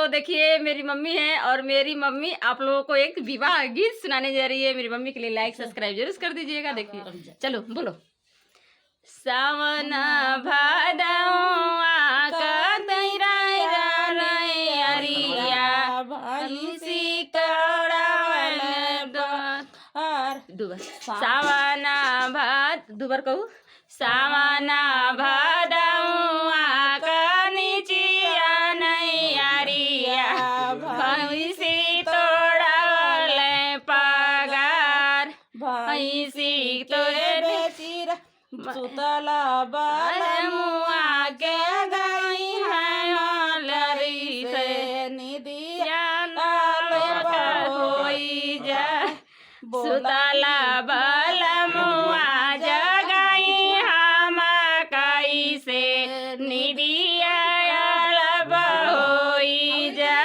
देखिए मेरी मम्मी है और मेरी मम्मी आप लोगों को एक विवाह गीत सुनाने जा रही है। मेरी मम्मी के लिए लाइक सब्सक्राइब जरूर कर दीजिएगा। देखिए चलो बोलो। सावन भादौआ अरिया भैंसी कौड़ावल सावन भाद दुबर कहू सावन भादौआ कनिचिया नैरिया भैंसी तोड़ावल पगार भैंसी तोड़े बेचिरा सुतला बालमुआ के गई है लरी से निदिया होई जा सुतला बालमुआ जगई हम कई से निदिया होई जा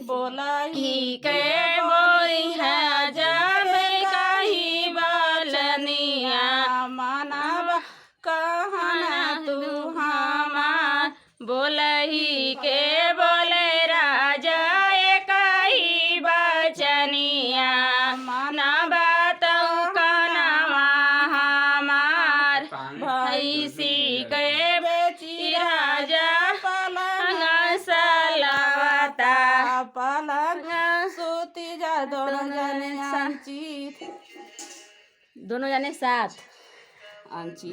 बोला ही के बोई है जब कही बालनिया मानव कहना तू हमार बोलही के बोले राजा कही बचनिया मानव तो कनवा हमार भैंसी के बेची राजा पलंग सलवता पलंग सूती जा दोनों जाने साथ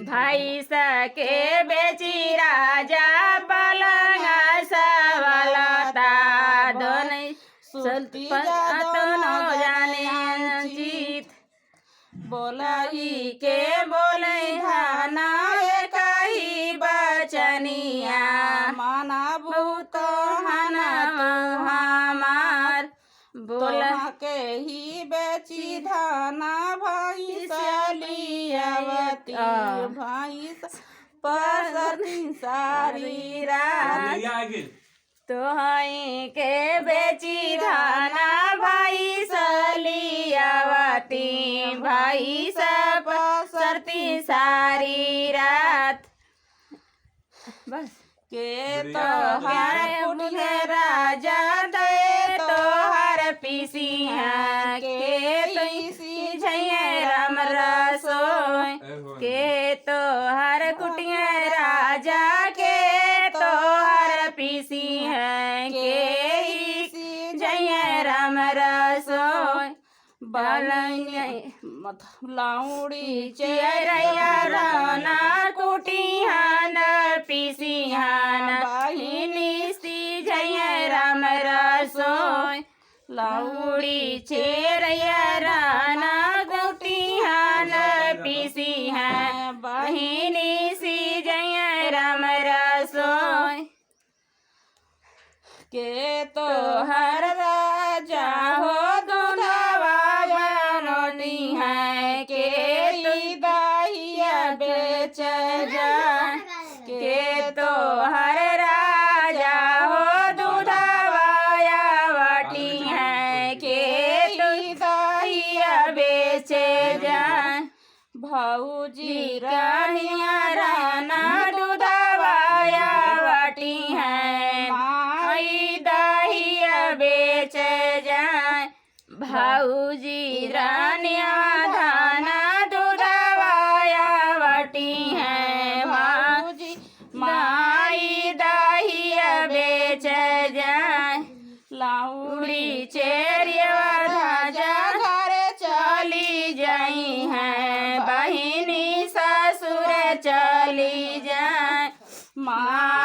भाई सके बेची राजा पलंग सवलता दोनों जाने जीत बोलाई के बोले धाना कही बचनिया माना भूत हना तू हमार बोला के ही बेची धाना भाई सलियावती भाई परसती सारी रात तो हई के बेची धाना भाई सलियावती भाई सब सरती सारी रात बस के तो हर बुढ़े राजा दे तो हर पीसिया के पीसी झैये राम रसोई के तो हर कुटिया राजा के तो हर पीसी है के झैये राम रसोई लाउड़ी चेरैया राना कुटिहान पीसिहान बहिनी सी झैये राम रसोई लाउड़ी चेरैया राना कुटिहान पीसिहान बहिनी सी झैये राम रसोई के तो हर राजा हो बेच जा के तो हर राजा हो दूधवाया वाटी है के तो दहिया बेच जा भौजी रानिया राना दूधवाया वाटी है माई दहिया बेच जा भौजी रानिया धाना है भाऊजी माई दहिया बेच जाए लाउड़ी चेरिया धाजा घर चली जाई है बहिनी ससुर चली जाए माँ